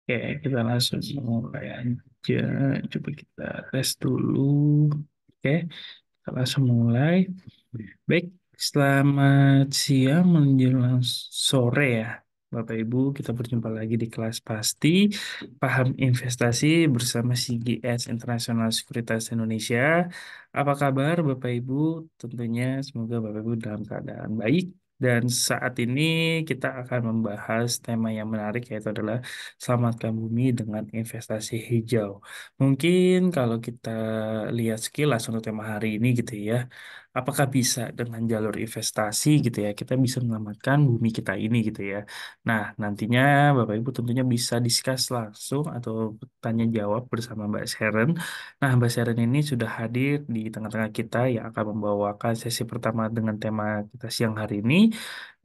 Oke, kita langsung mulai aja. Coba kita tes dulu. Oke, kita langsung mulai. Baik, selamat siang menjelang sore ya. Bapak Ibu, kita berjumpa lagi di kelas pasti Paham Investasi bersama CGS International Sekuritas Indonesia. Apa kabar Bapak Ibu? Tentunya semoga Bapak Ibu dalam keadaan baik. Dan saat ini kita akan membahas tema yang menarik yaitu adalah selamatkan bumi dengan investasi hijau. Mungkin kalau kita lihat sekilas untuk tema hari ini gitu ya, apakah bisa dengan jalur investasi gitu ya, kita bisa menyelamatkan bumi kita ini gitu ya. Nah, nantinya Bapak Ibu tentunya bisa discuss langsung atau tanya jawab bersama Mbak Sharon. Nah, Mbak Sharon ini sudah hadir di tengah-tengah kita yang akan membawakan sesi pertama dengan tema kita siang hari ini.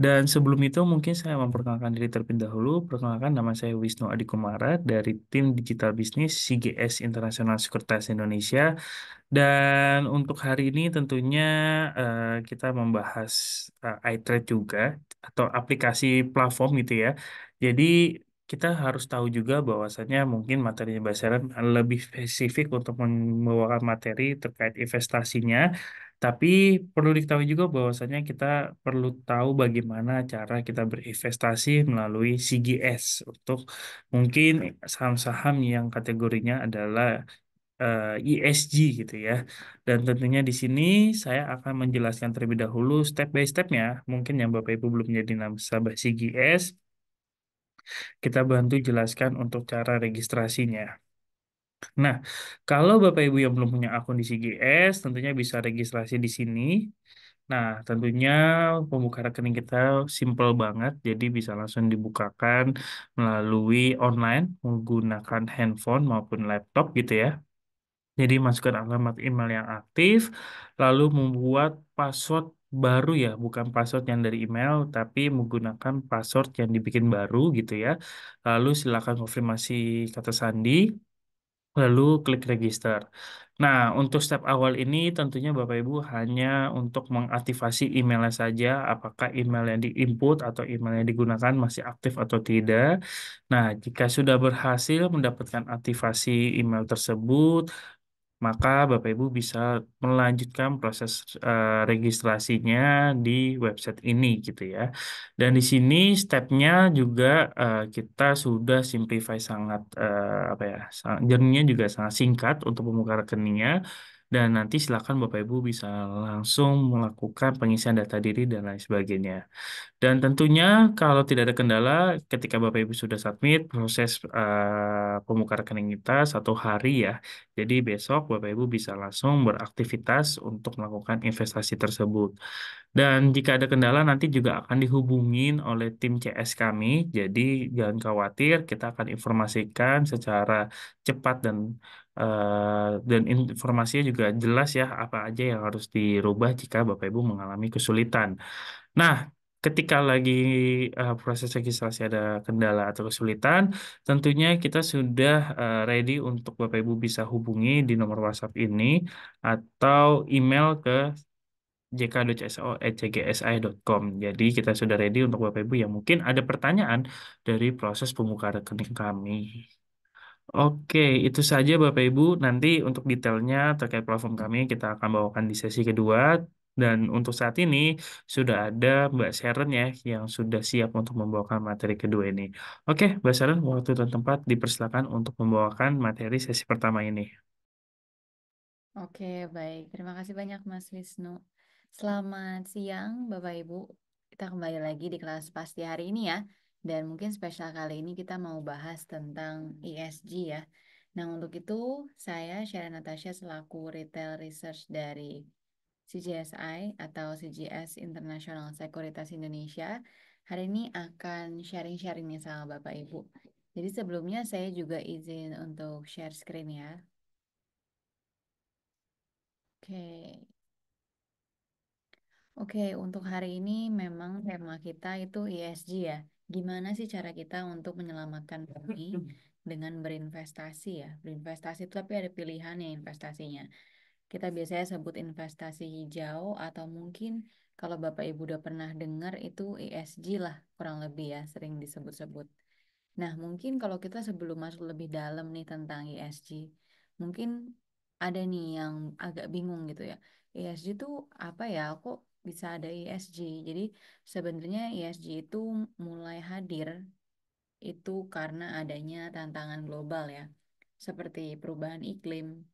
Dan sebelum itu mungkin saya memperkenalkan diri terlebih dahulu. Perkenalkan nama saya Wisnu Adikumara dari tim Digital Business CGS International Sekuritas Indonesia. Dan untuk hari ini tentunya kita membahas iTrade juga atau aplikasi platform gitu ya. Jadi kita harus tahu juga bahwasannya mungkin materinya Mbak Sharon lebih spesifik untuk membawakan materi terkait investasinya. Tapi perlu diketahui juga bahwasannya kita perlu tahu bagaimana cara kita berinvestasi melalui CGS untuk mungkin saham-saham yang kategorinya adalah ESG gitu ya. Dan tentunya di sini saya akan menjelaskan terlebih dahulu step by stepnya. Mungkin yang Bapak Ibu belum menjadi nasabah CGS, kita bantu jelaskan untuk cara registrasinya. Nah, kalau Bapak Ibu yang belum punya akun di CGS, tentunya bisa registrasi di sini. Nah, tentunya pembuka rekening kita simple banget, jadi bisa langsung dibukakan melalui online menggunakan handphone maupun laptop gitu ya. Jadi masukkan alamat email yang aktif, lalu membuat password baru ya, bukan password yang dari email, tapi menggunakan password yang dibikin baru gitu ya. Lalu silakan konfirmasi kata sandi, lalu klik register. Nah, untuk step awal ini tentunya Bapak Ibu hanya untuk mengaktifasi emailnya saja, apakah email yang diinput atau email yang digunakan masih aktif atau tidak. Nah, jika sudah berhasil mendapatkan aktivasi email tersebut, maka Bapak Ibu bisa melanjutkan proses registrasinya di website ini gitu ya. Dan di sini stepnya juga kita sudah simplify sangat apa ya, journey-nya juga sangat singkat untuk membuka rekeningnya. Dan nanti silakan Bapak Ibu bisa langsung melakukan pengisian data diri dan lain sebagainya. Dan tentunya kalau tidak ada kendala ketika Bapak Ibu sudah submit proses pembuka rekening kita 1 hari ya. Jadi besok Bapak Ibu bisa langsung beraktivitas untuk melakukan investasi tersebut. Dan jika ada kendala nanti juga akan dihubungin oleh tim CS kami. Jadi jangan khawatir, kita akan informasikan secara cepat dan informasinya juga jelas ya apa aja yang harus dirubah jika Bapak Ibu mengalami kesulitan. Nah, ketika lagi proses registrasi ada kendala atau kesulitan, tentunya kita sudah ready untuk Bapak Ibu bisa hubungi di nomor WhatsApp ini atau email ke jk.so@cgsi.com. Jadi kita sudah ready untuk Bapak Ibu yang mungkin ada pertanyaan dari proses pembukaan rekening kami. Oke, itu saja Bapak Ibu. Nanti untuk detailnya terkait platform kami kita akan bawakan di sesi kedua. Dan untuk saat ini sudah ada Mbak Sharon ya yang sudah siap untuk membawakan materi kedua ini. Oke, Mbak Sharon, waktu dan tempat dipersilakan untuk membawakan materi sesi pertama ini. Oke, baik. Terima kasih banyak Mas Wisnu. Selamat siang Bapak Ibu. Kita kembali lagi di kelas pasti hari ini ya. Dan mungkin spesial kali ini kita mau bahas tentang ESG ya. Nah, untuk itu saya Syara Natasha selaku Retail Research dari CGSI atau CGS International Sekuritas Indonesia. Hari ini akan sharing-sharing nih sama Bapak Ibu. Jadi sebelumnya saya juga izin untuk share screen ya. Oke. Oke, untuk hari ini memang tema kita itu ESG ya. Gimana sih cara kita untuk menyelamatkan bumi dengan berinvestasi ya? Berinvestasi itu tapi ada pilihan ya investasinya. Kita biasanya sebut investasi hijau atau mungkin kalau Bapak Ibu udah pernah dengar itu ESG lah kurang lebih ya, sering disebut-sebut. Nah, mungkin kalau kita sebelum masuk lebih dalam nih tentang ESG, mungkin ada nih yang agak bingung gitu ya. ESG itu apa ya? Kok bisa ada ESG? Jadi sebenarnya ESG itu mulai hadir itu karena adanya tantangan global ya, seperti perubahan iklim,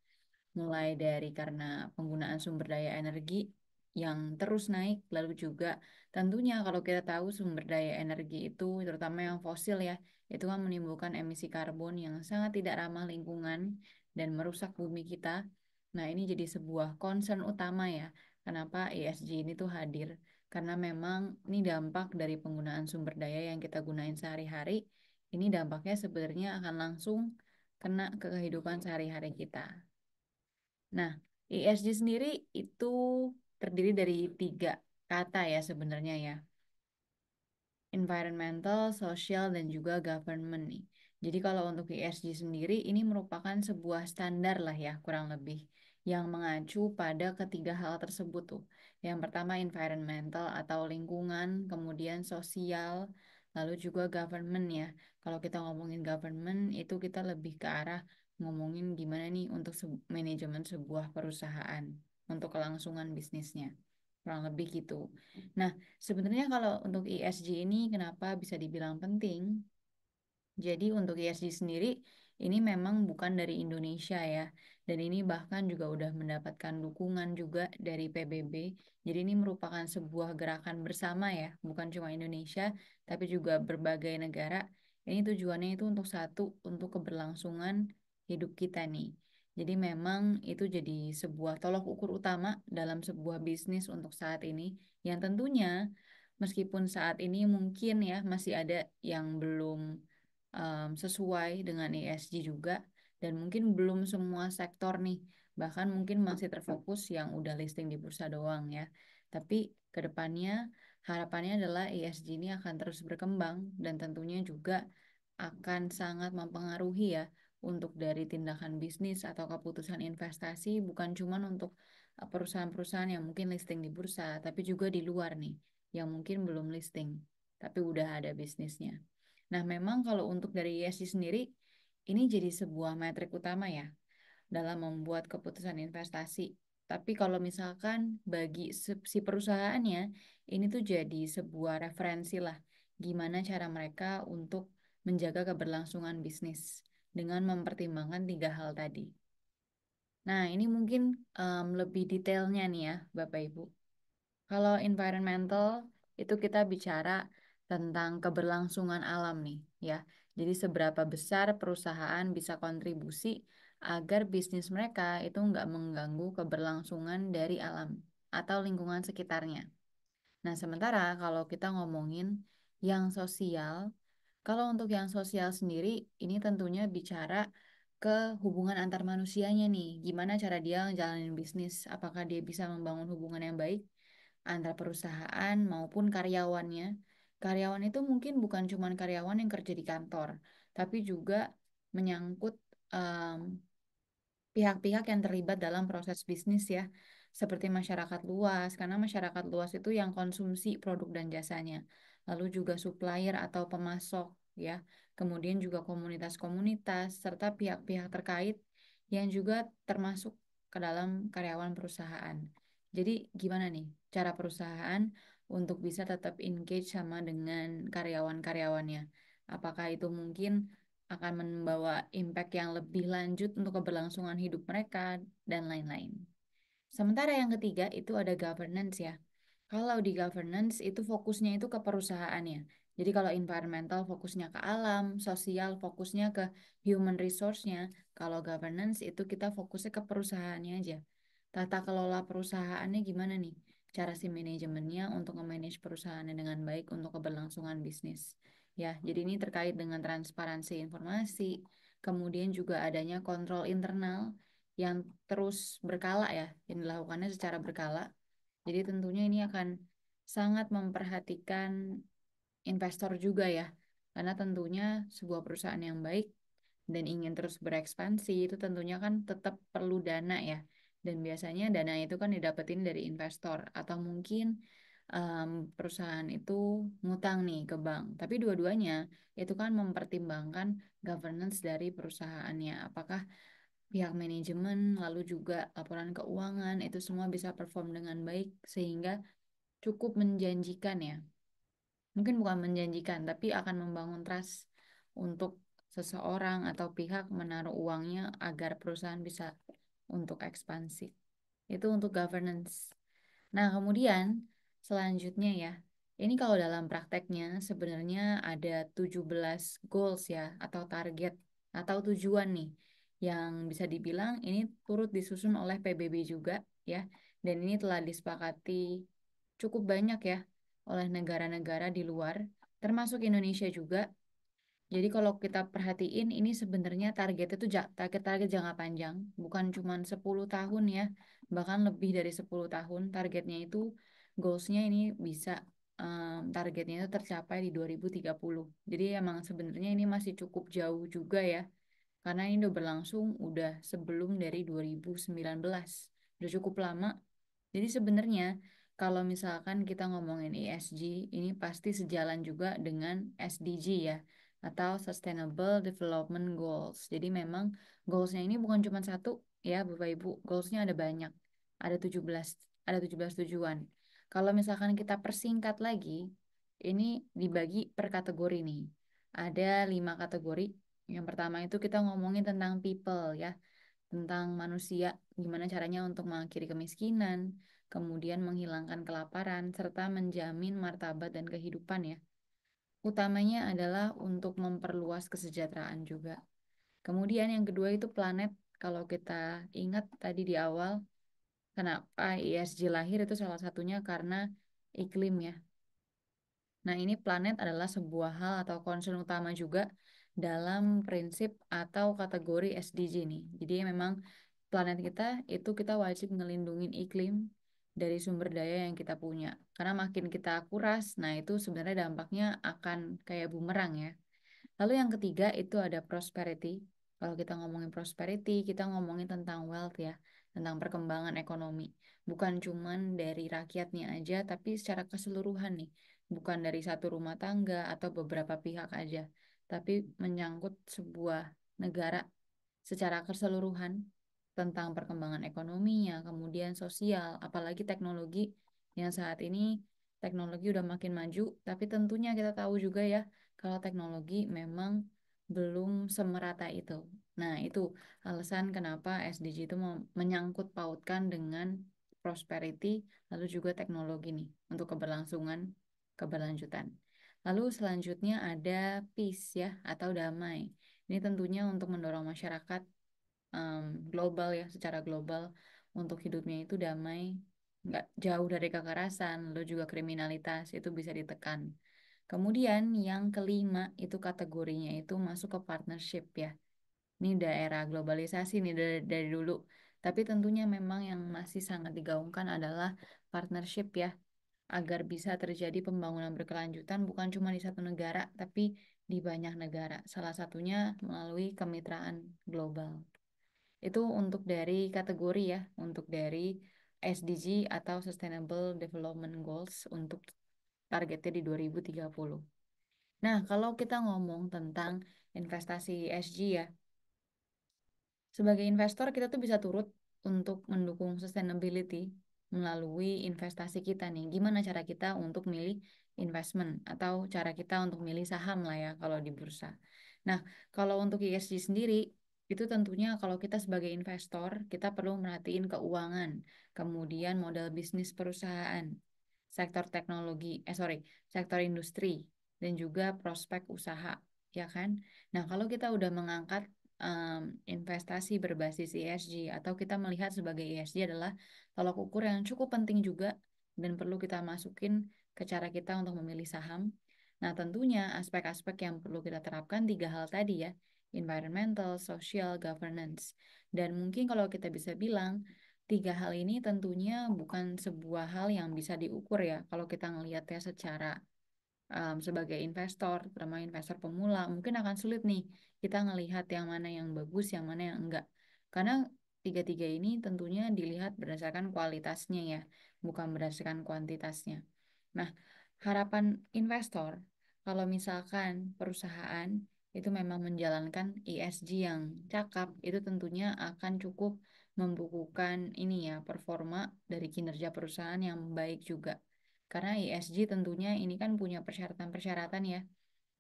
mulai dari karena penggunaan sumber daya energi yang terus naik, lalu juga tentunya kalau kita tahu sumber daya energi itu terutama yang fosil ya, itu kan menimbulkan emisi karbon yang sangat tidak ramah lingkungan dan merusak bumi kita. Nah, ini jadi sebuah concern utama ya, kenapa ESG ini tuh hadir. Karena memang ini dampak dari penggunaan sumber daya yang kita gunain sehari-hari, ini dampaknya sebenarnya akan langsung kena ke kehidupan sehari-hari kita. Nah, ESG sendiri itu terdiri dari tiga kata ya sebenarnya ya. Environmental, social, dan juga government nih. Jadi kalau untuk ESG sendiri ini merupakan sebuah standar lah ya kurang lebih yang mengacu pada ketiga hal tersebut tuh. Yang pertama environmental atau lingkungan, kemudian sosial, lalu juga government ya. Kalau kita ngomongin government itu kita lebih ke arah ngomongin gimana nih untuk manajemen sebuah perusahaan untuk kelangsungan bisnisnya. Kurang lebih gitu. Nah, sebenarnya kalau untuk ESG ini kenapa bisa dibilang penting? Jadi untuk ESG sendiri ini memang bukan dari Indonesia ya. Dan ini bahkan juga udah mendapatkan dukungan juga dari PBB. Jadi ini merupakan sebuah gerakan bersama ya, bukan cuma Indonesia, tapi juga berbagai negara. Ini tujuannya itu untuk satu, untuk keberlangsungan hidup kita nih. Jadi memang itu jadi sebuah tolok ukur utama dalam sebuah bisnis untuk saat ini, yang tentunya meskipun saat ini mungkin ya masih ada yang belum sesuai dengan ESG juga, dan mungkin belum semua sektor nih, bahkan mungkin masih terfokus yang udah listing di bursa doang ya. Tapi kedepannya harapannya adalah ESG ini akan terus berkembang dan tentunya juga akan sangat mempengaruhi ya untuk dari tindakan bisnis atau keputusan investasi, bukan cuma untuk perusahaan-perusahaan yang mungkin listing di bursa, tapi juga di luar nih yang mungkin belum listing tapi udah ada bisnisnya. Nah, memang kalau untuk dari ESG sendiri, ini jadi sebuah metrik utama ya dalam membuat keputusan investasi. Tapi kalau misalkan bagi si perusahaannya, ini tuh jadi sebuah referensi lah, gimana cara mereka untuk menjaga keberlangsungan bisnis dengan mempertimbangkan tiga hal tadi. Nah, ini mungkin lebih detailnya nih ya, Bapak Ibu. Kalau environmental itu kita bicara tentang keberlangsungan alam nih ya. Jadi seberapa besar perusahaan bisa kontribusi agar bisnis mereka itu nggak mengganggu keberlangsungan dari alam atau lingkungan sekitarnya. Nah, sementara kalau kita ngomongin yang sosial, kalau untuk yang sosial sendiri, ini tentunya bicara ke hubungan antar manusianya nih. Gimana cara dia ngejalanin bisnis? Apakah dia bisa membangun hubungan yang baik antar perusahaan maupun karyawannya? Karyawan itu mungkin bukan cuma karyawan yang kerja di kantor, tapi juga menyangkut pihak-pihak yang terlibat dalam proses bisnis ya, seperti masyarakat luas, karena masyarakat luas itu yang konsumsi produk dan jasanya, lalu juga supplier atau pemasok ya, kemudian juga komunitas-komunitas, serta pihak-pihak terkait yang juga termasuk ke dalam karyawan perusahaan. Jadi gimana nih cara perusahaan untuk bisa tetap engage sama dengan karyawan-karyawannya? Apakah itu mungkin akan membawa impact yang lebih lanjut untuk keberlangsungan hidup mereka, dan lain-lain. Sementara yang ketiga itu ada governance ya. Kalau di governance itu fokusnya itu ke perusahaannya. Jadi kalau environmental fokusnya ke alam, sosial fokusnya ke human resource-nya. Kalau governance itu kita fokusnya ke perusahaannya aja. Tata kelola perusahaannya gimana nih? Cara si manajemennya untuk memanage perusahaannya dengan baik untuk keberlangsungan bisnis. Ya, jadi ini terkait dengan transparansi informasi, kemudian juga adanya kontrol internal yang terus berkala ya, yang dilakukannya secara berkala. Jadi tentunya ini akan sangat memperhatikan investor juga ya, karena tentunya sebuah perusahaan yang baik dan ingin terus berekspansi itu tentunya kan tetap perlu dana ya. Dan biasanya dana itu kan didapetin dari investor atau mungkin perusahaan itu ngutang nih ke bank. Tapi dua-duanya itu kan mempertimbangkan governance dari perusahaannya. Apakah pihak manajemen lalu juga laporan keuangan itu semua bisa perform dengan baik sehingga cukup menjanjikan ya. Mungkin bukan menjanjikan, tapi akan membangun trust untuk seseorang atau pihak menaruh uangnya agar perusahaan bisa untuk ekspansi. Itu untuk governance. Nah, kemudian selanjutnya ya, ini kalau dalam prakteknya sebenarnya ada 17 goals ya, atau target, atau tujuan nih, yang bisa dibilang ini turut disusun oleh PBB juga ya, dan ini telah disepakati cukup banyak ya oleh negara-negara di luar, termasuk Indonesia juga. Jadi kalau kita perhatiin ini sebenarnya targetnya itu target-target jangka panjang, bukan cuma 10 tahun ya, bahkan lebih dari 10 tahun. Targetnya itu goalsnya ini bisa targetnya itu tercapai di 2030. Jadi emang sebenarnya ini masih cukup jauh juga ya, karena ini udah berlangsung udah sebelum dari 2019. Udah cukup lama. Jadi sebenarnya kalau misalkan kita ngomongin ESG, ini pasti sejalan juga dengan SDG ya, atau Sustainable Development Goals. Jadi memang goalsnya ini bukan cuma satu ya, Bapak Ibu. Goalsnya ada banyak. Ada 17, ada 17 tujuan. Kalau misalkan kita persingkat lagi, ini dibagi per kategori nih. Ada 5 kategori. Yang pertama itu kita ngomongin tentang people ya, tentang manusia, gimana caranya untuk mengakhiri kemiskinan, kemudian menghilangkan kelaparan, serta menjamin martabat dan kehidupan ya. Utamanya adalah untuk memperluas kesejahteraan juga. Kemudian yang kedua itu planet. Kalau kita ingat tadi di awal, kenapa ESG lahir itu salah satunya karena iklim ya. Nah, ini planet adalah sebuah hal atau concern utama juga dalam prinsip atau kategori SDG nih. Jadi memang planet kita itu kita wajib ngelindungin iklim dari sumber daya yang kita punya. Karena makin kita kuras, nah itu sebenarnya dampaknya akan kayak bumerang ya. Lalu yang ketiga itu ada prosperity. Kalau kita ngomongin prosperity, kita ngomongin tentang wealth ya, tentang perkembangan ekonomi. Bukan cuman dari rakyatnya aja, tapi secara keseluruhan nih. Bukan dari satu rumah tangga atau beberapa pihak aja, tapi menyangkut sebuah negara secara keseluruhan tentang perkembangan ekonominya, kemudian sosial, apalagi teknologi yang saat ini teknologi udah makin maju, tapi tentunya kita tahu juga ya kalau teknologi memang belum semerata itu. Nah, itu alasan kenapa SDG itu mau menyangkut pautkan dengan prosperity lalu juga teknologi nih untuk keberlanjutan. Lalu selanjutnya ada peace ya atau damai. Ini tentunya untuk mendorong masyarakat global ya, secara global untuk hidupnya itu damai, nggak jauh dari kekerasan, lalu juga kriminalitas itu bisa ditekan. Kemudian yang kelima itu kategorinya itu masuk ke partnership ya. Ini daerah globalisasi nih dari dulu. Tapi tentunya memang yang masih sangat digaungkan adalah partnership ya, agar bisa terjadi pembangunan berkelanjutan bukan cuma di satu negara, tapi di banyak negara. Salah satunya melalui kemitraan global. Itu untuk dari kategori ya, untuk dari SDG atau Sustainable Development Goals untuk targetnya di 2030. Nah, kalau kita ngomong tentang investasi ESG ya, sebagai investor kita tuh bisa turut untuk mendukung sustainability melalui investasi kita nih. Gimana cara kita untuk milih investment atau cara kita untuk milih saham lah ya kalau di bursa. Nah, kalau untuk ESG sendiri itu tentunya kalau kita sebagai investor kita perlu merhatiin keuangan, kemudian modal bisnis perusahaan, sektor teknologi, sektor industri dan juga prospek usaha, ya kan? Nah, kalau kita udah mengangkat investasi berbasis ESG atau kita melihat sebagai ESG adalah tolak ukur yang cukup penting juga dan perlu kita masukin ke cara kita untuk memilih saham. Nah, tentunya aspek-aspek yang perlu kita terapkan tiga hal tadi ya, environmental, social, governance. Dan mungkin kalau kita bisa bilang, tiga hal ini tentunya bukan sebuah hal yang bisa diukur ya, kalau kita ngelihatnya secara sebagai investor, terutama investor pemula, mungkin akan sulit nih kita ngelihat yang mana yang bagus, yang mana yang enggak. Karena tiga-tiga ini tentunya dilihat berdasarkan kualitasnya ya, bukan berdasarkan kuantitasnya. Nah, harapan investor kalau misalkan perusahaan itu memang menjalankan ESG yang cakep, itu tentunya akan cukup membukukan ini ya performa dari kinerja perusahaan yang baik juga. Karena ESG tentunya ini kan punya persyaratan-persyaratan ya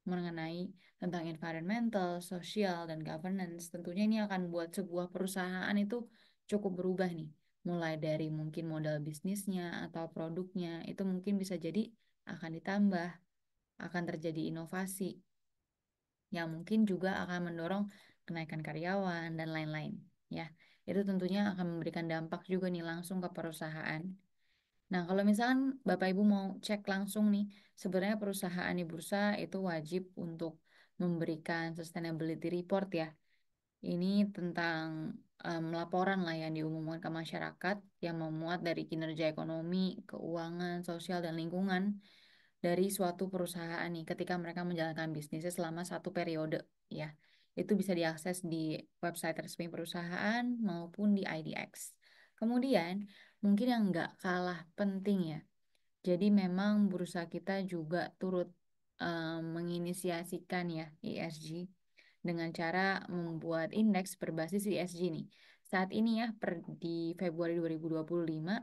mengenai tentang environmental, sosial, dan governance. Tentunya ini akan buat sebuah perusahaan itu cukup berubah nih. Mulai dari mungkin modal bisnisnya atau produknya, itu mungkin bisa jadi akan ditambah, akan terjadi inovasi yang mungkin juga akan mendorong kenaikan karyawan dan lain-lain. Ya, itu tentunya akan memberikan dampak juga nih langsung ke perusahaan. Nah, kalau misalkan Bapak Ibu mau cek langsung nih, sebenarnya perusahaan di bursa itu wajib untuk memberikan sustainability report ya. Ini tentang laporan lah yang diumumkan ke masyarakat yang memuat dari kinerja ekonomi, keuangan, sosial, dan lingkungan dari suatu perusahaan nih ketika mereka menjalankan bisnisnya selama satu periode ya. Itu bisa diakses di website resmi perusahaan maupun di IDX. Kemudian, mungkin yang nggak kalah penting ya. Jadi memang bursa kita juga turut menginisiasikan ya ESG dengan cara membuat indeks berbasis ESG nih. Saat ini ya di Februari 2025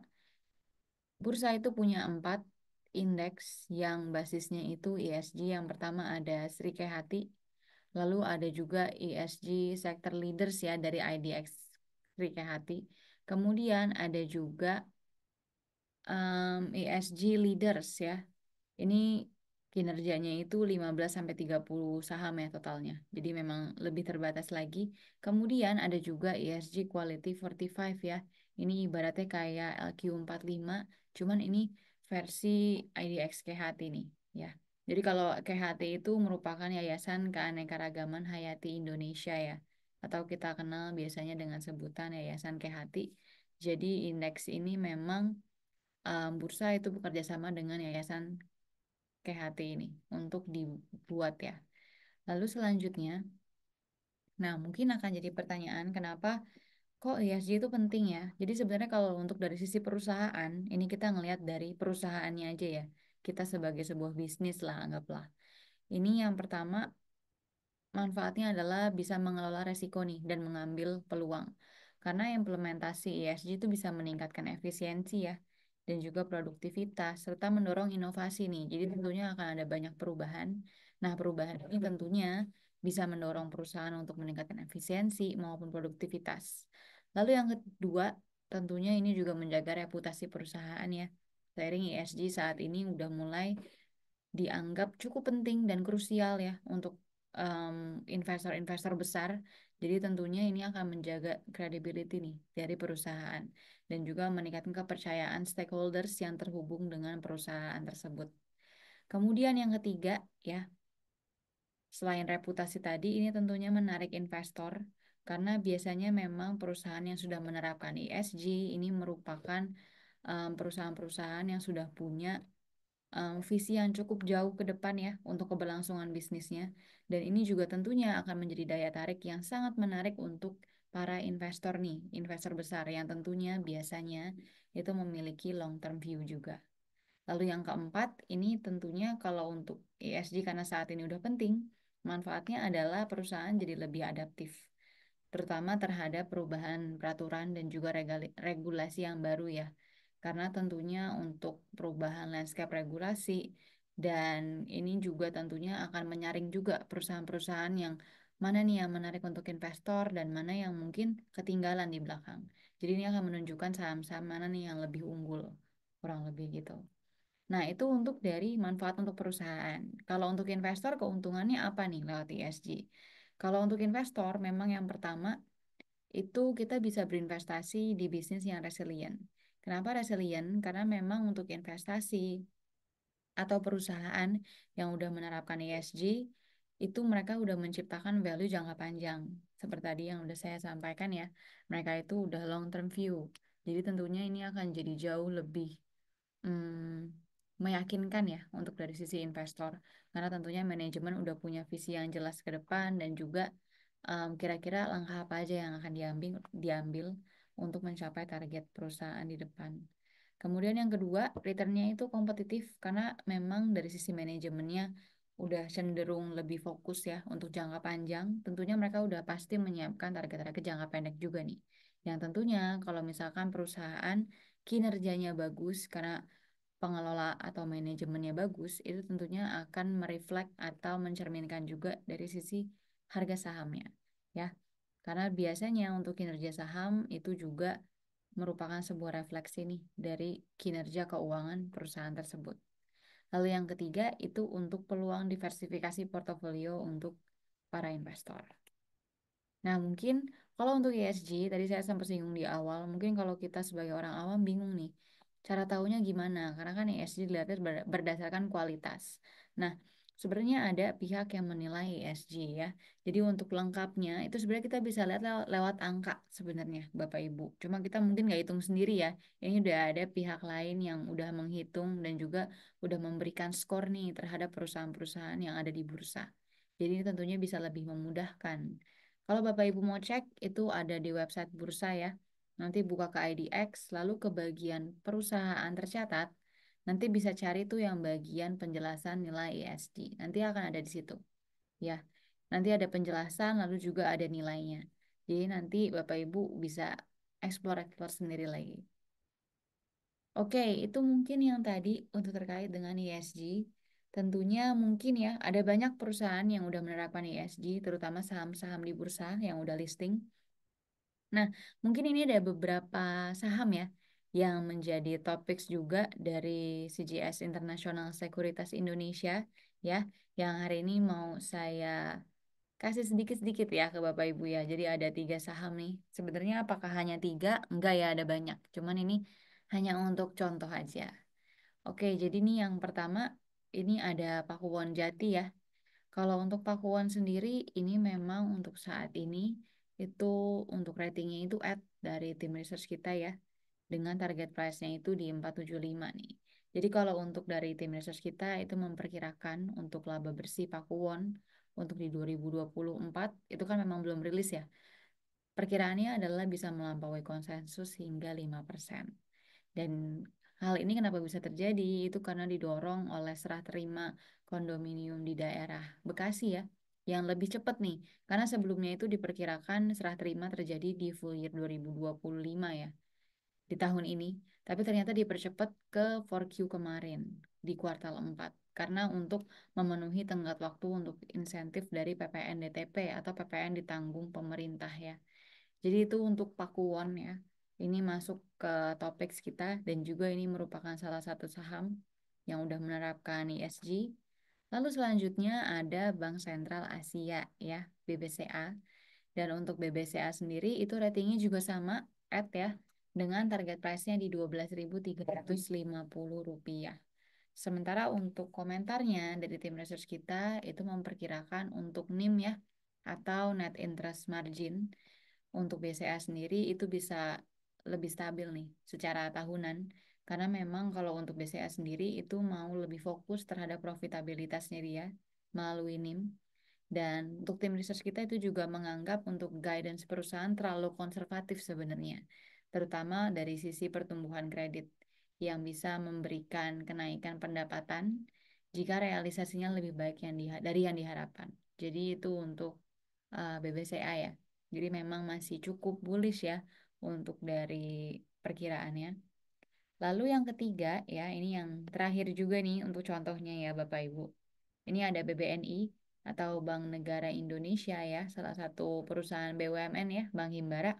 bursa itu punya 4 indeks yang basisnya itu ESG. Yang pertama ada Sri Kehati, lalu ada juga ESG Sector Leaders ya dari IDX Sri Kehati. Kemudian ada juga ESG Leaders ya. Ini kinerjanya itu 15 sampai 30 saham ya totalnya. Jadi memang lebih terbatas lagi. Kemudian ada juga ESG Quality 45 ya. Ini ibaratnya kayak LQ45, cuman ini versi IDX KHT nih ya. Jadi kalau KHT itu merupakan Yayasan Keanekaragaman Hayati Indonesia ya. Atau kita kenal biasanya dengan sebutan Yayasan KHT. Jadi indeks ini memang bursa itu bekerja sama dengan Yayasan KHT ini untuk dibuat ya. Lalu selanjutnya, nah mungkin akan jadi pertanyaan kenapa kok ESG itu penting ya? Jadi sebenarnya kalau untuk dari sisi perusahaan, ini kita ngelihat dari perusahaannya aja ya. Kita sebagai sebuah bisnis lah anggaplah. Ini yang pertama manfaatnya adalah bisa mengelola resiko nih dan mengambil peluang. Karena implementasi ESG itu bisa meningkatkan efisiensi ya dan juga produktivitas serta mendorong inovasi nih. Jadi tentunya akan ada banyak perubahan. Nah, perubahan ini tentunya bisa mendorong perusahaan untuk meningkatkan efisiensi maupun produktivitas. Lalu yang kedua, tentunya ini juga menjaga reputasi perusahaan ya. Seiring ESG saat ini udah mulai dianggap cukup penting dan krusial ya untuk investor-investor besar. Jadi tentunya ini akan menjaga credibility nih dari perusahaan dan juga meningkatkan kepercayaan stakeholders yang terhubung dengan perusahaan tersebut. Kemudian yang ketiga ya, selain reputasi tadi ini tentunya menarik investor karena biasanya memang perusahaan yang sudah menerapkan ESG ini merupakan perusahaan-perusahaan yang sudah punya visi yang cukup jauh ke depan ya untuk keberlangsungan bisnisnya. Dan ini juga tentunya akan menjadi daya tarik yang sangat menarik untuk para investor nih, investor besar yang tentunya biasanya itu memiliki long term view juga. Lalu yang keempat, ini tentunya kalau untuk ESG karena saat ini udah penting, manfaatnya adalah perusahaan jadi lebih adaptif, terutama terhadap perubahan peraturan dan juga regulasi yang baru ya. Karena tentunya untuk perubahan landscape regulasi dan ini juga tentunya akan menyaring juga perusahaan-perusahaan yang mana nih yang menarik untuk investor dan mana yang mungkin ketinggalan di belakang. Jadi ini akan menunjukkan saham-saham mana nih yang lebih unggul, kurang lebih gitu. Nah, itu untuk dari manfaat untuk perusahaan. Kalau untuk investor, keuntungannya apa nih lewat ESG? Kalau untuk investor, memang yang pertama itu kita bisa berinvestasi di bisnis yang resilient. Kenapa resilient? Karena memang untuk investasi atau perusahaan yang udah menerapkan ESG, itu mereka udah menciptakan value jangka panjang. Seperti tadi yang udah saya sampaikan ya, mereka itu udah long term view. Jadi tentunya ini akan jadi jauh lebih meyakinkan ya untuk dari sisi investor karena tentunya manajemen udah punya visi yang jelas ke depan dan juga kira-kira langkah apa aja yang akan diambil untuk mencapai target perusahaan di depan. Kemudian yang kedua, returnnya itu kompetitif karena memang dari sisi manajemennya udah cenderung lebih fokus ya untuk jangka panjang. Tentunya mereka udah pasti menyiapkan target-target jangka pendek juga nih. Yang tentunya kalau misalkan perusahaan kinerjanya bagus karena pengelola atau manajemennya bagus, itu tentunya akan mereflek atau mencerminkan juga dari sisi harga sahamnya. Ya, karena biasanya untuk kinerja saham itu juga merupakan sebuah refleksi nih dari kinerja keuangan perusahaan tersebut. Lalu yang ketiga itu untuk peluang diversifikasi portofolio untuk para investor. Nah, mungkin kalau untuk ESG, tadi saya sempat singgung di awal, mungkin kalau kita sebagai orang awam bingung nih, cara tahunya gimana? Karena kan ESG dilihatnya berdasarkan kualitas. Nah, sebenarnya ada pihak yang menilai ESG ya. Jadi untuk lengkapnya, itu sebenarnya kita bisa lihat lewat angka sebenarnya, Bapak Ibu. Cuma kita mungkin nggak hitung sendiri ya. Ini udah ada pihak lain yang udah menghitung dan juga udah memberikan skor nih terhadap perusahaan-perusahaan yang ada di bursa. Jadi ini tentunya bisa lebih memudahkan. Kalau Bapak Ibu mau cek, itu ada di website bursa ya. Nanti buka ke IDX, lalu ke bagian perusahaan tercatat, nanti bisa cari tuh yang bagian penjelasan nilai ESG. Nanti akan ada di situ. Ya, nanti ada penjelasan, lalu juga ada nilainya. Jadi nanti Bapak Ibu bisa explore-explore sendiri lagi. Oke, itu mungkin yang tadi untuk terkait dengan ESG. Tentunya mungkin ya, ada banyak perusahaan yang udah menerapkan ESG, terutama saham-saham di bursa yang udah listing. Nah, mungkin ini ada beberapa saham ya yang menjadi topik juga dari CGS International Sekuritas Indonesia ya, yang hari ini mau saya kasih sedikit-sedikit ya ke Bapak Ibu ya. Jadi ada 3 saham nih. Sebenarnya apakah hanya 3? Enggak ya, ada banyak. Cuman ini hanya untuk contoh aja. Oke, jadi nih yang pertama ini ada Pakuwon Jati ya. Kalau untuk Pakuwon sendiri, ini memang untuk saat ini itu untuk ratingnya itu at dari tim research kita ya, dengan target price-nya itu di 475 nih. Jadi kalau untuk dari tim research kita itu memperkirakan untuk laba bersih Pakuwon untuk di 2024 itu kan memang belum rilis ya. Perkiraannya adalah bisa melampaui konsensus hingga 5%. Dan hal ini kenapa bisa terjadi? Itu karena didorong oleh serah terima kondominium di daerah Bekasi ya, yang lebih cepat nih. Karena sebelumnya itu diperkirakan serah terima terjadi di full year 2025 ya, di tahun ini. Tapi ternyata dipercepat ke 4Q kemarin, di kuartal 4. Karena untuk memenuhi tenggat waktu untuk insentif dari PPN DTP atau PPN ditanggung pemerintah ya. Jadi itu untuk Pakuwon ya. Ini masuk ke topik kita dan juga ini merupakan salah satu saham yang udah menerapkan ESG. Lalu selanjutnya ada Bank Sentral Asia ya, BBCA. Dan untuk BBCA sendiri itu ratingnya juga sama, at ya, dengan target price-nya di Rp12.350. Sementara untuk komentarnya dari tim research kita itu memperkirakan untuk NIM ya, atau net interest margin untuk BCA sendiri itu bisa lebih stabil nih secara tahunan. Karena memang kalau untuk BCA sendiri itu mau lebih fokus terhadap profitabilitasnya dia melalui NIM. Dan untuk tim research kita itu juga menganggap untuk guidance perusahaan terlalu konservatif sebenarnya, terutama dari sisi pertumbuhan kredit yang bisa memberikan kenaikan pendapatan jika realisasinya lebih baik dari yang diharapkan. Jadi itu untuk BBCA ya. Jadi memang masih cukup bullish ya untuk dari perkiraannya. Lalu yang ketiga ya, ini yang terakhir juga nih untuk contohnya ya Bapak Ibu. Ini ada BBNI atau Bank Negara Indonesia ya, salah satu perusahaan BUMN ya, Bank Himbara.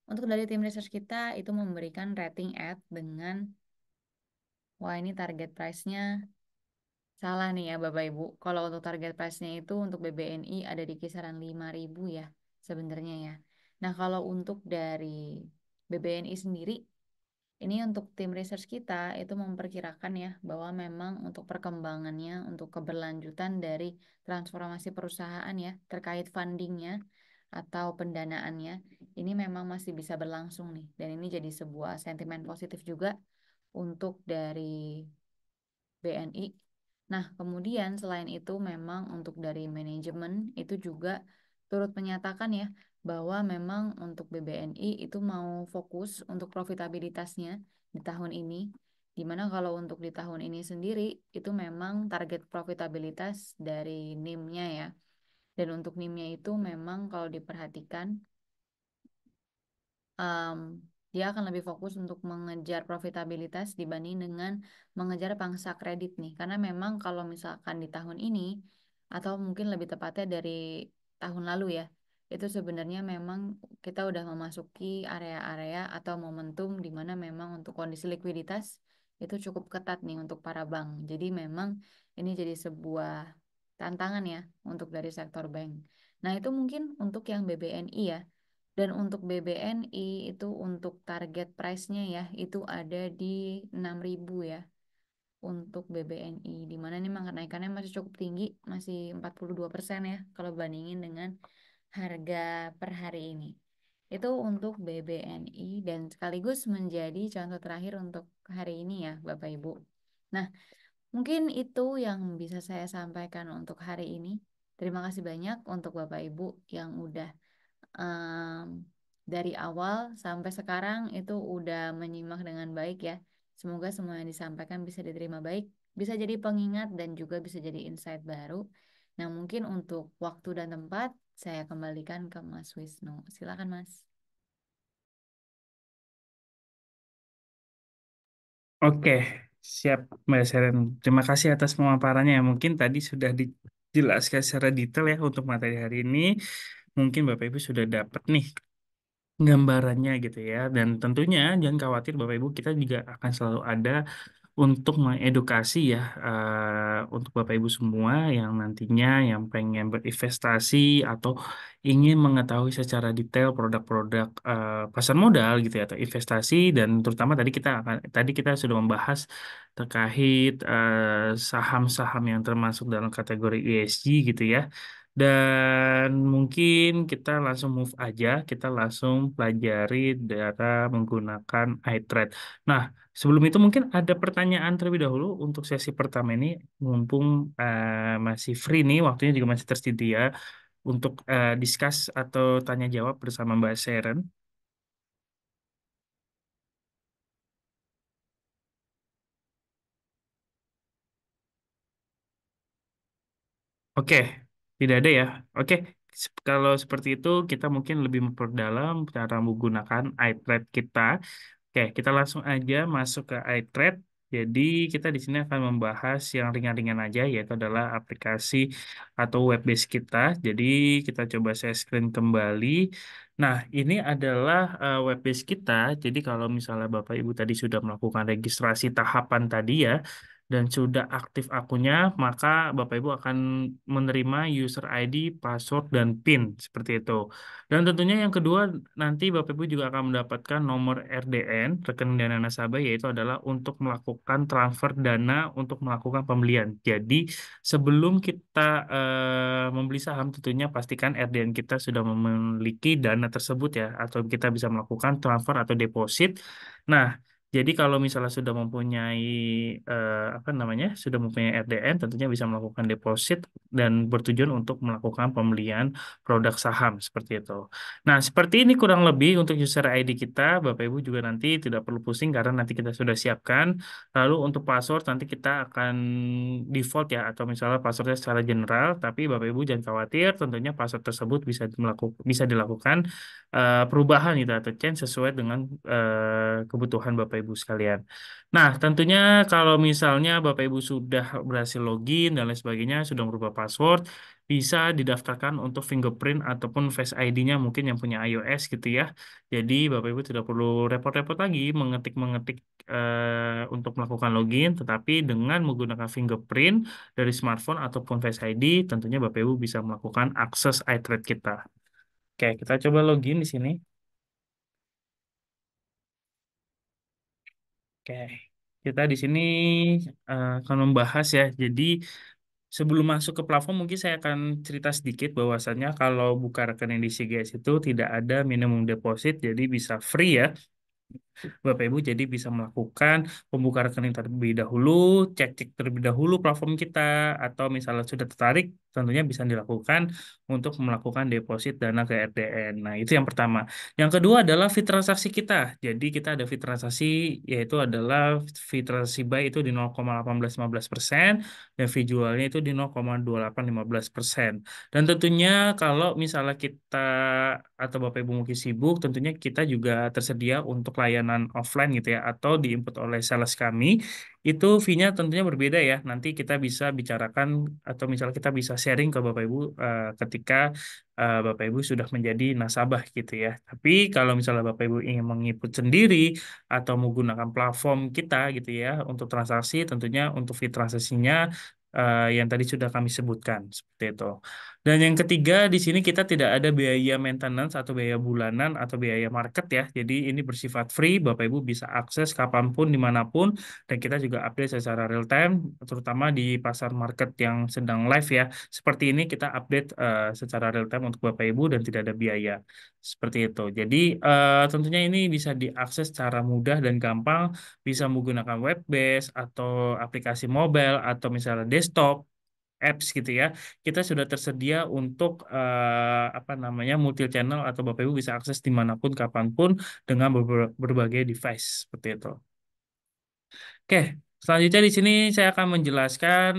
Untuk dari tim research kita itu memberikan rating at dengan, wah ini target price-nya salah nih ya Bapak Ibu. Kalau untuk target price-nya itu untuk BBNI ada di kisaran 5.000 ya sebenarnya ya. Nah kalau untuk dari BBNI sendiri, ini untuk tim research kita itu memperkirakan ya bahwa memang untuk perkembangannya, untuk keberlanjutan dari transformasi perusahaan ya terkait fundingnya atau pendanaannya, ini memang masih bisa berlangsung nih. Dan ini jadi sebuah sentimen positif juga untuk dari BNI. Nah, kemudian selain itu memang untuk dari manajemen itu juga turut menyatakan ya bahwa memang untuk BBNI itu mau fokus untuk profitabilitasnya di tahun ini. Dimana kalau untuk di tahun ini sendiri itu memang target profitabilitas dari NIM-nya ya. Dan untuk NIM-nya itu memang kalau diperhatikan em, dia akan lebih fokus untuk mengejar profitabilitas dibanding dengan mengejar pangsa kredit nih. Karena memang kalau misalkan di tahun ini atau mungkin lebih tepatnya dari tahun lalu ya, itu sebenarnya memang kita udah memasuki area-area atau momentum di mana memang untuk kondisi likuiditas itu cukup ketat nih untuk para bank. Jadi memang ini jadi sebuah tantangan ya untuk dari sektor bank. Nah, itu mungkin untuk yang BBNI ya. Dan untuk BBNI itu untuk target price-nya ya, itu ada di 6.000 ya untuk BBNI. Di mana nih memang kenaikannya masih cukup tinggi, masih 42% ya kalau bandingin dengan harga per hari ini. Itu untuk BBNI dan sekaligus menjadi contoh terakhir untuk hari ini ya, Bapak Ibu. Nah, mungkin itu yang bisa saya sampaikan untuk hari ini. Terima kasih banyak untuk Bapak Ibu yang udah em, dari awal sampai sekarang itu udah menyimak dengan baik ya. Semoga semua yang disampaikan bisa diterima baik, bisa jadi pengingat dan juga bisa jadi insight baru. Nah, mungkin untuk waktu dan tempat saya kembalikan ke Mas Wisnu. Silakan, Mas. Oke, siap Mbak Seren. Terima kasih atas pemaparannya. Mungkin tadi sudah dijelaskan secara detail ya untuk materi hari ini. Mungkin Bapak Ibu sudah dapat nih gambarannya gitu ya. Dan tentunya jangan khawatir Bapak Ibu, kita juga akan selalu ada untuk mengedukasi ya untuk Bapak Ibu semua yang nantinya yang pengen berinvestasi atau ingin mengetahui secara detail produk-produk pasar modal gitu ya atau investasi dan terutama tadi kita sudah membahas terkait saham-saham yang termasuk dalam kategori ESG gitu ya. Dan mungkin kita langsung move aja, kita langsung pelajari cara menggunakan iTrade. Nah, sebelum itu mungkin ada pertanyaan terlebih dahulu untuk sesi pertama ini, mumpung masih free nih, waktunya juga masih tersedia untuk discuss atau tanya jawab bersama Mbak Sharon. Oke, tidak ada ya. Oke, kalau seperti itu kita mungkin lebih memperdalam cara menggunakan iTrade kita. Oke, kita langsung aja masuk ke iTrade. Jadi kita di sini akan membahas yang ringan-ringan aja, yaitu adalah aplikasi atau web base kita. Jadi kita coba share screen kembali. Nah, ini adalah web base kita. Jadi kalau misalnya Bapak Ibu tadi sudah melakukan registrasi tahapan tadi ya, dan sudah aktif akunnya, maka Bapak Ibu akan menerima user ID, password, dan PIN seperti itu. Dan tentunya yang kedua, nanti Bapak Ibu juga akan mendapatkan nomor RDN, rekening dana nasabah, yaitu adalah untuk melakukan transfer dana untuk melakukan pembelian. Jadi sebelum kita membeli saham, tentunya pastikan RDN kita sudah memiliki dana tersebut ya, atau kita bisa melakukan transfer atau deposit. Nah, jadi kalau misalnya sudah mempunyai apa namanya, sudah mempunyai RDN, tentunya bisa melakukan deposit dan bertujuan untuk melakukan pembelian produk saham seperti itu. Nah, seperti ini kurang lebih untuk user ID kita. Bapak Ibu juga nanti tidak perlu pusing karena nanti kita sudah siapkan. Lalu untuk password nanti kita akan default ya atau misalnya passwordnya secara general, tapi Bapak Ibu jangan khawatir, tentunya password tersebut bisa dilakukan perubahan gitu atau change sesuai dengan kebutuhan Bapak Ibu sekalian. Nah, tentunya kalau misalnya Bapak Ibu sudah berhasil login dan lain sebagainya, sudah merubah password, bisa didaftarkan untuk fingerprint ataupun Face ID-nya mungkin yang punya iOS gitu ya. Jadi Bapak Ibu tidak perlu repot-repot lagi mengetik-mengetik untuk melakukan login, tetapi dengan menggunakan fingerprint dari smartphone ataupun Face ID, tentunya Bapak Ibu bisa melakukan akses iTrade kita. Oke, kita coba login di sini. Oke, kita di sini akan membahas ya. Jadi sebelum masuk ke platform, mungkin saya akan cerita sedikit bahwasannya kalau buka rekening di CGS itu tidak ada minimum deposit, jadi bisa free ya. Bapak Ibu jadi bisa melakukan pembuka rekening terlebih dahulu, cek-cek terlebih dahulu platform kita, atau misalnya sudah tertarik, tentunya bisa dilakukan untuk melakukan deposit dana ke RDN. Nah, itu yang pertama. Yang kedua adalah fee transaksi kita. Jadi kita ada fee transaksi, yaitu adalah fee transaksi buy itu di 0,1815% dan fee jualnya itu di 0,2815%. Dan tentunya kalau misalnya kita atau Bapak Ibu mungkin sibuk, tentunya kita juga tersedia untuk layanan offline gitu ya, atau diinput oleh sales kami. Itu fee-nya tentunya berbeda ya. Nanti kita bisa bicarakan atau misalnya kita bisa sharing ke Bapak Ibu ketika Bapak Ibu sudah menjadi nasabah gitu ya. Tapi kalau misalnya Bapak Ibu ingin menginput sendiri atau menggunakan platform kita gitu ya untuk transaksi, tentunya untuk fee transaksinya yang tadi sudah kami sebutkan seperti itu. Dan yang ketiga, di sini kita tidak ada biaya maintenance atau biaya bulanan atau biaya market ya. Jadi ini bersifat free, Bapak Ibu bisa akses kapanpun, dimanapun, dan kita juga update secara real time, terutama di pasar market yang sedang live ya. Seperti ini kita update secara real time untuk Bapak Ibu dan tidak ada biaya. Seperti itu. Jadi tentunya ini bisa diakses secara mudah dan gampang, bisa menggunakan web based atau aplikasi mobile atau misalnya desktop apps gitu ya. Kita sudah tersedia untuk apa namanya multi channel atau Bapak Ibu bisa akses dimanapun kapanpun dengan berbagai device seperti itu. Oke, selanjutnya di sini saya akan menjelaskan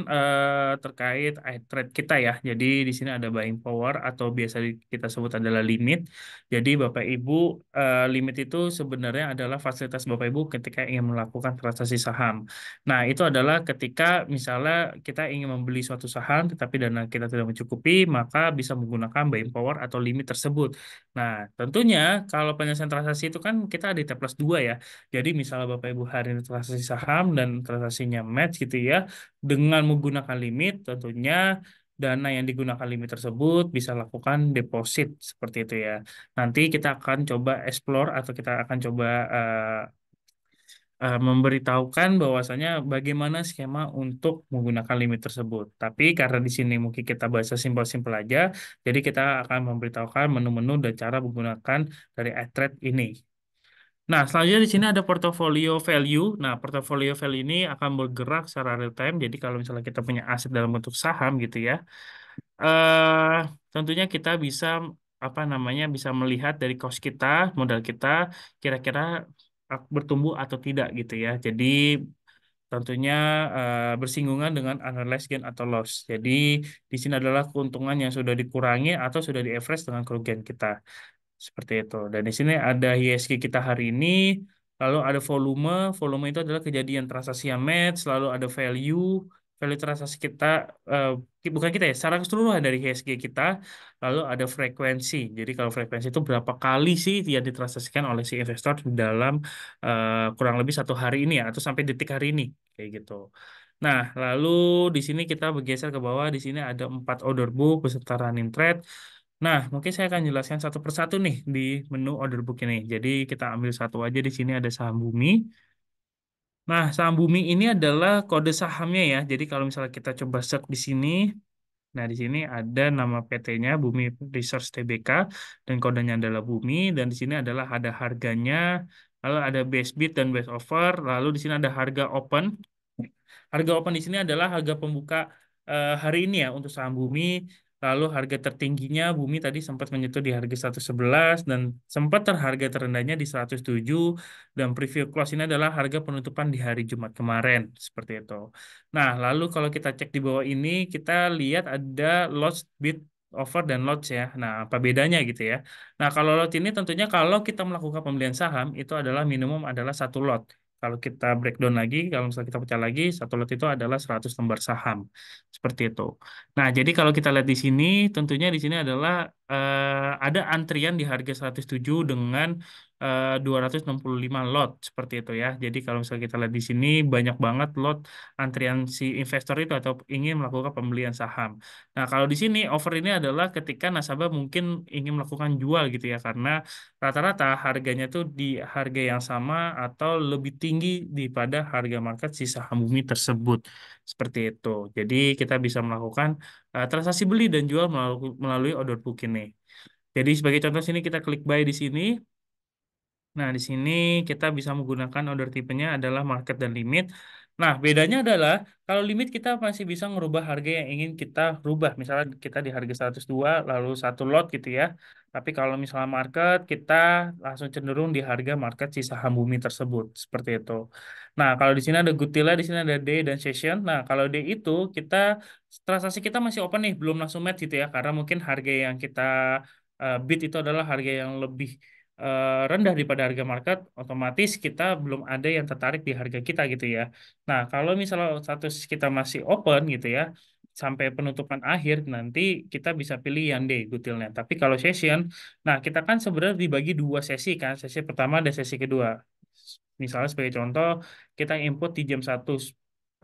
terkait trade kita ya. Jadi di sini ada buying power atau biasa kita sebut adalah limit. Jadi Bapak Ibu limit itu sebenarnya adalah fasilitas Bapak Ibu ketika ingin melakukan transaksi saham. Nah, itu adalah ketika misalnya kita ingin membeli suatu saham tetapi dana kita tidak mencukupi, maka bisa menggunakan buying power atau limit tersebut. Nah, tentunya kalau penyelesaian transaksi itu kan kita ada di T plus 2 ya. Jadi misalnya Bapak Ibu hari ini transaksi saham dan transaksinya match gitu ya, dengan menggunakan limit tentunya dana yang digunakan limit tersebut bisa lakukan deposit seperti itu ya. Nanti kita akan coba explore atau kita akan coba memberitahukan bahwasanya bagaimana skema untuk menggunakan limit tersebut. Tapi karena di sini mungkin kita bahasa simpel-simpel aja, jadi kita akan memberitahukan menu-menu dan cara menggunakan dari iTrade ini. Nah, selanjutnya di sini ada portfolio value. Nah, portfolio value ini akan bergerak secara real time. Jadi kalau misalnya kita punya aset dalam bentuk saham gitu ya, eh tentunya kita bisa apa namanya bisa melihat dari cost kita, modal kita kira-kira bertumbuh atau tidak gitu ya. Jadi tentunya bersinggungan dengan unrealized gain atau loss. Jadi di sini adalah keuntungan yang sudah dikurangi atau sudah di-average dengan kerugian kita. Seperti itu. Dan di sini ada ISG kita hari ini, lalu ada volume, volume itu adalah kejadian transaksi yang match, lalu ada value, value transaksi kita, eh, bukan kita ya, secara keseluruhan dari ISG kita, lalu ada frekuensi. Jadi kalau frekuensi itu berapa kali sih yang ditransaksikan oleh si investor dalam kurang lebih satu hari ini ya, atau sampai detik hari ini, kayak gitu. Nah, lalu di sini kita bergeser ke bawah, di sini ada 4 order book beserta running trade. Nah, mungkin saya akan jelaskan satu persatu nih di menu order book ini. Jadi kita ambil satu aja di sini ada saham Bumi. Nah, saham Bumi ini adalah kode sahamnya ya. Jadi kalau misalnya kita coba search di sini, nah di sini ada nama PT-nya Bumi Resource Tbk dan kodenya adalah Bumi dan di sini adalah ada harganya, lalu ada base bid dan base offer, lalu di sini ada harga open. Harga open di sini adalah harga pembuka hari ini ya untuk saham Bumi. Lalu harga tertingginya Bumi tadi sempat menyentuh di harga 111 dan sempat terharga terendahnya di 107 dan preview close ini adalah harga penutupan di hari Jumat kemarin seperti itu. Nah, lalu kalau kita cek di bawah ini kita lihat ada lots bid offer dan lots ya. Nah, apa bedanya gitu ya? Nah, kalau lot ini tentunya kalau kita melakukan pembelian saham itu adalah minimum adalah satu lot. Kalau kita breakdown lagi, kalau misalnya kita pecah lagi, satu lot itu adalah 100 lembar saham. Seperti itu. Nah, jadi kalau kita lihat di sini, tentunya di sini adalah ada antrian di harga 107 dengan 265 lot. Seperti itu ya. Jadi kalau misalnya kita lihat di sini, banyak banget lot antrian si investor itu atau ingin melakukan pembelian saham. Nah, kalau di sini offer ini adalah ketika nasabah mungkin ingin melakukan jual gitu ya, karena rata-rata harganya tuh di harga yang sama atau lebih tinggi daripada harga market si saham Bumi tersebut. Seperti itu. Jadi kita bisa melakukan transaksi beli dan jual melalui order book ini. Jadi sebagai contoh sini kita klik buy di sini. Nah, di sini kita bisa menggunakan order tipenya adalah market dan limit. Nah, bedanya adalah kalau limit kita masih bisa merubah harga yang ingin kita rubah. Misalnya kita di harga 102 lalu satu lot gitu ya. Tapi kalau misalnya market kita langsung cenderung di harga market si saham bumi tersebut seperti itu. Nah, kalau di sini ada Gutila, di sini ada day dan session. Nah, kalau day itu kita transaksi kita masih open nih, belum langsung match gitu ya. Karena mungkin harga yang kita bid itu adalah harga yang lebih rendah daripada harga market, otomatis kita belum ada yang tertarik di harga kita gitu ya. Nah, kalau misalnya status kita masih open gitu ya, sampai penutupan akhir nanti kita bisa pilih yang day kutilnya. Tapi kalau session, nah kita kan sebenarnya dibagi dua sesi kan, sesi pertama dan sesi kedua. Misalnya sebagai contoh, kita input di jam 1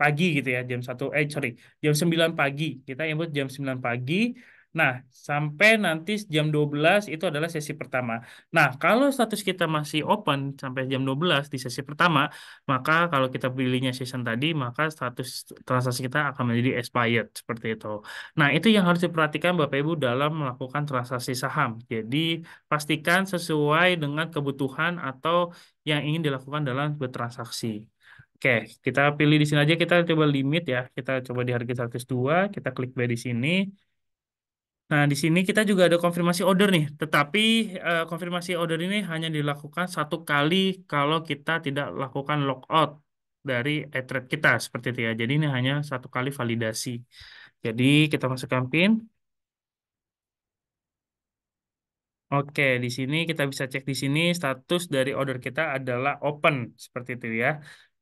pagi gitu ya, jam 9 pagi. Kita input jam 9 pagi. Nah, sampai nanti jam 12 itu adalah sesi pertama. Nah, kalau status kita masih open sampai jam 12 di sesi pertama, maka kalau kita pilihnya season tadi, maka status transaksi kita akan menjadi expired seperti itu. Nah, itu yang harus diperhatikan Bapak Ibu dalam melakukan transaksi saham. Jadi, pastikan sesuai dengan kebutuhan atau yang ingin dilakukan dalam bertransaksi. Oke, kita pilih di sini aja, kita coba limit ya. Kita coba di harga 102, kita klik buy di sini. Nah, di sini kita juga ada konfirmasi order nih, tetapi konfirmasi order ini hanya dilakukan satu kali kalau kita tidak lakukan logout dari trade kita seperti itu ya. Jadi ini hanya satu kali validasi. Jadi kita masukkan PIN. Oke, di sini kita bisa cek di sini status dari order kita adalah open seperti itu ya.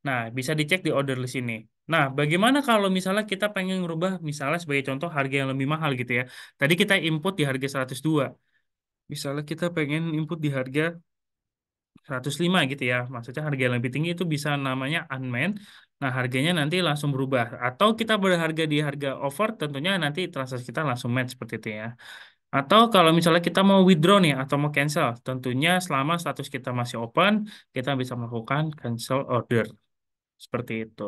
Nah, bisa dicek di order list ini. Nah, bagaimana kalau misalnya kita pengen merubah misalnya sebagai contoh harga yang lebih mahal gitu ya. Tadi kita input di harga 102. Misalnya kita pengen input di harga 105 gitu ya. Maksudnya harga yang lebih tinggi itu bisa namanya unmanned. Nah, harganya nanti langsung berubah. Atau kita berharga di harga over, tentunya nanti transaksi kita langsung match seperti itu ya. Atau kalau misalnya kita mau withdraw nih atau mau cancel, tentunya selama status kita masih open, kita bisa melakukan cancel order. Seperti itu.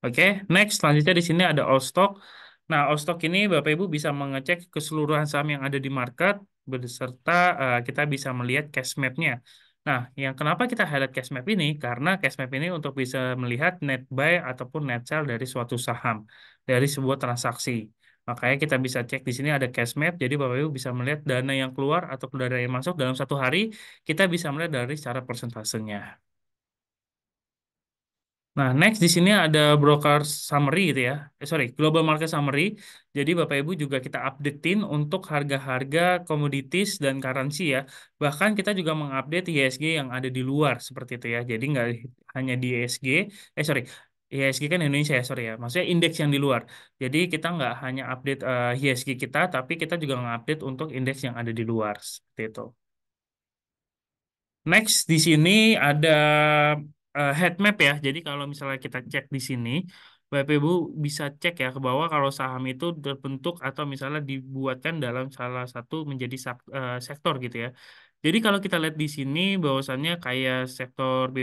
Oke, next selanjutnya di sini ada all stock. Nah, all stock ini Bapak Ibu bisa mengecek keseluruhan saham yang ada di market beserta kita bisa melihat cash map-nya. Nah, yang kenapa kita highlight cash map ini? Karena cash map ini untuk bisa melihat net buy ataupun net sell dari suatu saham, dari sebuah transaksi. Makanya kita bisa cek di sini ada cash map, jadi Bapak Ibu bisa melihat dana yang keluar atau dana yang masuk dalam satu hari, kita bisa melihat dari secara persentasenya. Nah, next di sini ada broker summary gitu ya. Sorry, global market summary. Jadi Bapak Ibu juga kita updatein untuk harga-harga commodities dan currency ya. Bahkan kita juga mengupdate IHSG yang ada di luar seperti itu ya. Jadi nggak hanya di IHSG, sorry, IHSG kan Indonesia ya, sorry ya. Maksudnya indeks yang di luar. Jadi kita nggak hanya update IHSG kita, tapi kita juga nge-update untuk indeks yang ada di luar seperti itu. Next di sini ada head map ya. Jadi kalau misalnya kita cek di sini, Bapak Ibu bisa cek ya ke bawah kalau saham itu terbentuk atau misalnya dibuatkan dalam salah satu menjadi sektor gitu ya. Jadi kalau kita lihat di sini bahwasannya kayak sektor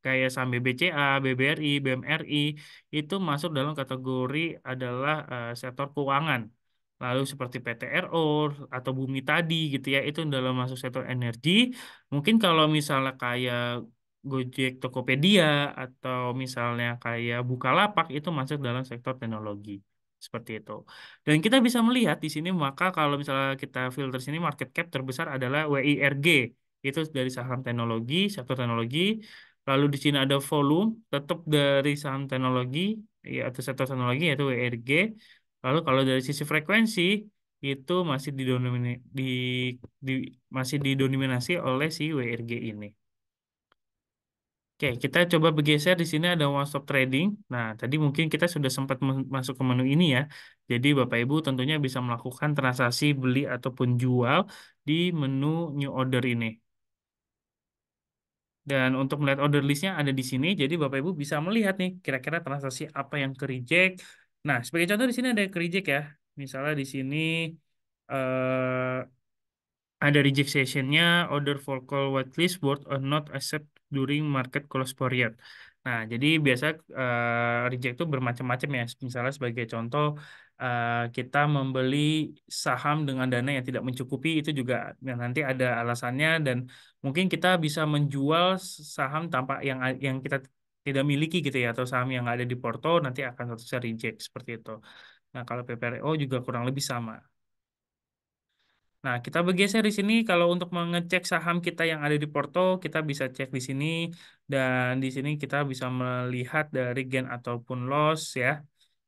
kayak saham BBCA, BBRI, BMRI itu masuk dalam kategori adalah sektor keuangan. Lalu seperti PTRO atau Bumi Tadi gitu ya, itu dalam masuk sektor energi. Mungkin kalau misalnya kayak Gojek, Tokopedia, atau misalnya kayak Bukalapak itu masuk dalam sektor teknologi. Seperti itu. Dan kita bisa melihat di sini, maka kalau misalnya kita filter sini, market cap terbesar adalah WIRG. Itu dari saham teknologi, sektor teknologi. Lalu di sini ada volume, tetap dari saham teknologi, ya, atau sektor teknologi, yaitu WIRG. Lalu kalau dari sisi frekuensi, itu masih di, masih didominasi oleh si WRG ini. Oke, kita coba bergeser di sini ada one stop trading. Nah, tadi mungkin kita sudah sempat masuk ke menu ini ya. Jadi Bapak Ibu tentunya bisa melakukan transaksi beli ataupun jual di menu new order ini. Dan untuk melihat order listnya ada di sini. Jadi Bapak Ibu bisa melihat nih kira-kira transaksi apa yang ke reject. Nah, sebagai contoh di sini ada yang ke reject ya. Misalnya di sini eh, ada reject sessionnya, order for call whitelist board or not accept during market close period. Nah, jadi biasa reject itu bermacam-macam ya. Misalnya sebagai contoh, kita membeli saham dengan dana yang tidak mencukupi itu juga nanti ada alasannya dan mungkin kita bisa menjual saham tanpa yang kita tidak miliki gitu ya atau saham yang ada di porto nanti akan statusnya reject seperti itu. Nah, kalau PPRO juga kurang lebih sama. Nah, kita bergeser di sini kalau untuk mengecek saham kita yang ada di porto, kita bisa cek di sini dan di sini kita bisa melihat dari gain ataupun loss ya.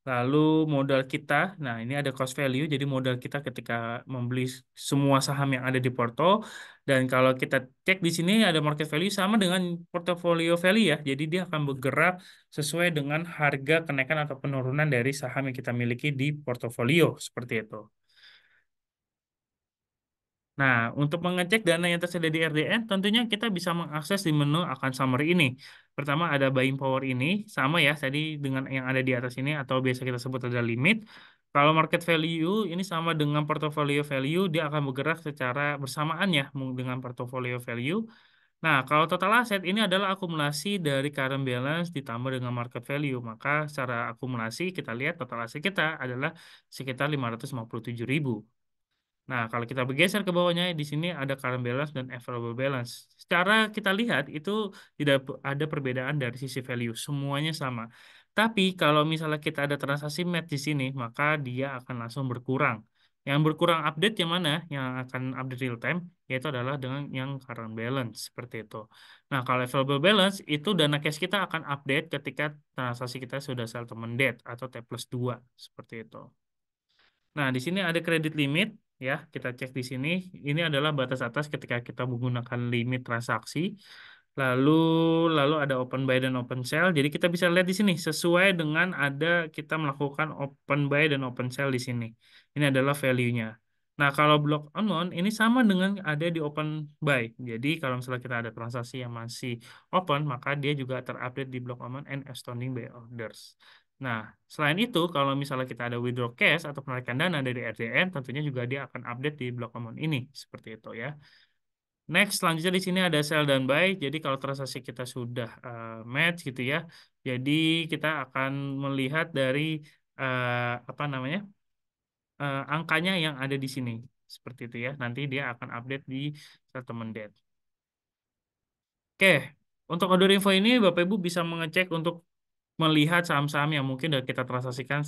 Lalu modal kita, nah ini ada cost value, jadi modal kita ketika membeli semua saham yang ada di porto dan kalau kita cek di sini ada market value sama dengan portfolio value ya. Jadi dia akan bergerak sesuai dengan harga kenaikan atau penurunan dari saham yang kita miliki di portofolio seperti itu. Nah, untuk mengecek dana yang tersedia di RDN, tentunya kita bisa mengakses di menu akan summary ini. Pertama ada buying power ini, sama ya tadi dengan yang ada di atas ini atau biasa kita sebut ada limit. Kalau market value ini sama dengan portfolio value, dia akan bergerak secara bersamaan ya dengan portfolio value. Nah, kalau total aset ini adalah akumulasi dari current balance ditambah dengan market value. Maka secara akumulasi kita lihat total aset kita adalah sekitar 557.000. Nah, kalau kita bergeser ke bawahnya, di sini ada current balance dan available balance. Secara kita lihat, itu tidak ada perbedaan dari sisi value. Semuanya sama. Tapi kalau misalnya kita ada transaksi match di sini, maka dia akan langsung berkurang. Yang berkurang update yang mana? Yang akan update real time, yaitu adalah dengan yang current balance. Seperti itu. Nah, kalau available balance, itu dana cash kita akan update ketika transaksi kita sudah settlement date atau T plus 2. Seperti itu. Nah, di sini ada kredit limit ya. Kita cek di sini. Ini adalah batas atas ketika kita menggunakan limit transaksi. Lalu lalu ada open buy dan open sell. Jadi kita bisa lihat di sini sesuai dengan ada kita melakukan open buy dan open sell di sini. Ini adalah value-nya. Nah, kalau blok unknown ini sama dengan ada di open buy. Jadi kalau misalnya kita ada transaksi yang masih open, maka dia juga terupdate di blok unknown and outstanding buy orders. Nah, selain itu, kalau misalnya kita ada withdraw cash atau penarikan dana dari RDN, tentunya juga dia akan update di blok amount ini, seperti itu ya. Next, selanjutnya di sini ada sell dan buy. Jadi kalau transaksi kita sudah match gitu ya, jadi kita akan melihat dari apa namanya angkanya yang ada di sini, seperti itu ya. Nanti dia akan update di settlement date. Oke, untuk order info ini Bapak Ibu bisa mengecek untuk melihat saham-saham yang mungkin udah kita transaksikan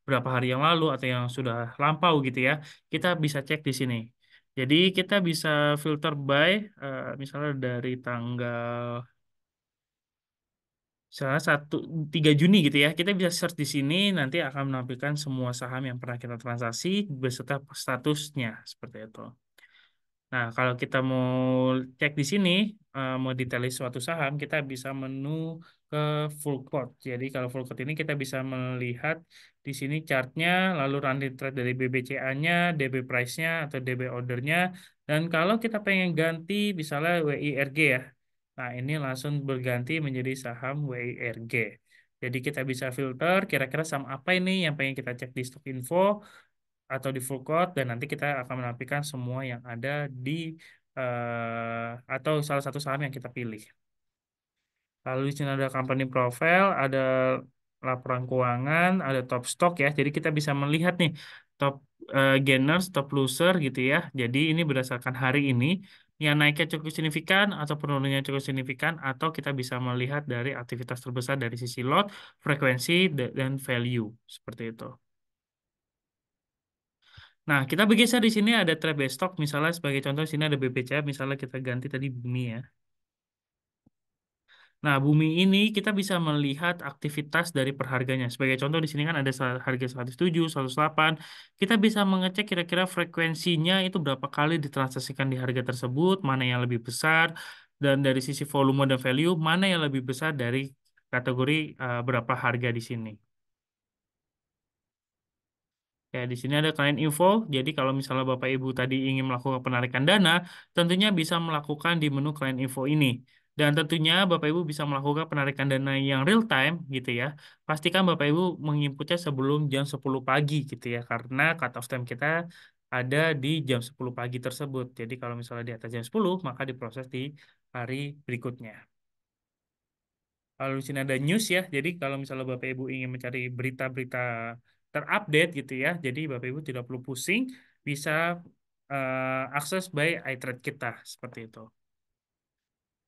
berapa hari yang lalu atau yang sudah lampau gitu ya. Kita bisa cek di sini. Jadi kita bisa filter by misalnya dari tanggal misalnya 3 Juni gitu ya. Kita bisa search di sini nanti akan menampilkan semua saham yang pernah kita transaksi beserta statusnya seperti itu. Nah, kalau kita mau cek di sini, mau detail suatu saham, kita bisa menu ke full quote. Jadi kalau full quote ini kita bisa melihat di sini chartnya, lalu running trade dari BBCA-nya, DB price-nya atau DB order-nya. Dan kalau kita pengen ganti, misalnya WIRG ya. Nah, ini langsung berganti menjadi saham WIRG. Jadi kita bisa filter kira-kira saham apa ini yang pengen kita cek di stock info atau di full quote dan nanti kita akan menampilkan semua yang ada di atau salah satu saham yang kita pilih. Lalu di sini ada company profile, ada laporan keuangan, ada top stock ya. Jadi kita bisa melihat nih top gainers, top loser gitu ya. Jadi ini berdasarkan hari ini yang naiknya cukup signifikan atau penurunannya cukup signifikan atau kita bisa melihat dari aktivitas terbesar dari sisi lot, frekuensi dan value seperti itu. Nah, kita bergeser di sini ada trade based stock, misalnya sebagai contoh di sini ada BPCA, misalnya kita ganti tadi Bumi ya. Nah, Bumi ini kita bisa melihat aktivitas dari perharganya. Sebagai contoh di sini kan ada harga 107, 108. Kita bisa mengecek kira-kira frekuensinya itu berapa kali ditransaksikan di harga tersebut, mana yang lebih besar, dan dari sisi volume dan value, mana yang lebih besar dari kategori berapa harga di sini. Ya, di sini ada client info. Jadi kalau misalnya Bapak Ibu tadi ingin melakukan penarikan dana, tentunya bisa melakukan di menu client info ini. Dan tentunya Bapak Ibu bisa melakukan penarikan dana yang real time gitu ya. Pastikan Bapak Ibu menginputnya sebelum jam 10 pagi gitu ya. Karena cut off time kita ada di jam 10 pagi tersebut. Jadi kalau misalnya di atas jam 10, maka diproses di hari berikutnya. Lalu di sini ada news ya. Jadi kalau misalnya Bapak Ibu ingin mencari berita-berita terupdate gitu ya. Jadi Bapak Ibu tidak perlu pusing, bisa akses by iTrade kita seperti itu.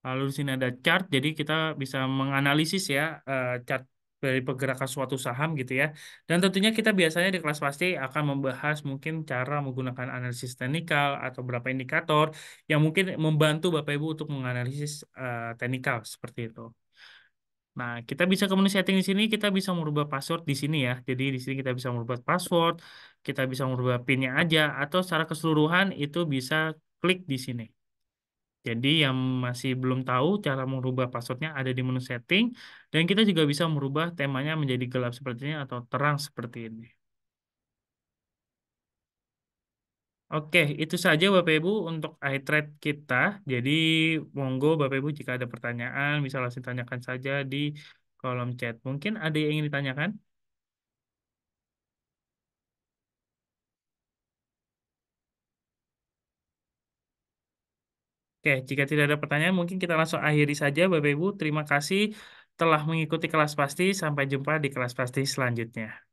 Lalu di sini ada chart, jadi kita bisa menganalisis ya chart dari pergerakan suatu saham gitu ya. Dan tentunya kita biasanya di kelas pasti akan membahas mungkin cara menggunakan analisis teknikal atau beberapa indikator yang mungkin membantu Bapak Ibu untuk menganalisis teknikal seperti itu. Nah, kita bisa kemudian setting di sini, kita bisa merubah password di sini ya. Jadi di sini kita bisa merubah password, kita bisa merubah PIN-nya aja, atau secara keseluruhan itu bisa klik di sini. Jadi yang masih belum tahu cara merubah passwordnya ada di menu setting, dan kita juga bisa merubah temanya menjadi gelap seperti ini atau terang seperti ini. Oke, itu saja Bapak Ibu untuk iTrade kita. Jadi monggo Bapak Ibu jika ada pertanyaan bisa langsung tanyakan saja di kolom chat. Mungkin ada yang ingin ditanyakan? Oke, jika tidak ada pertanyaan mungkin kita langsung akhiri saja Bapak Ibu. Terima kasih telah mengikuti kelas pasti. Sampai jumpa di kelas pasti selanjutnya.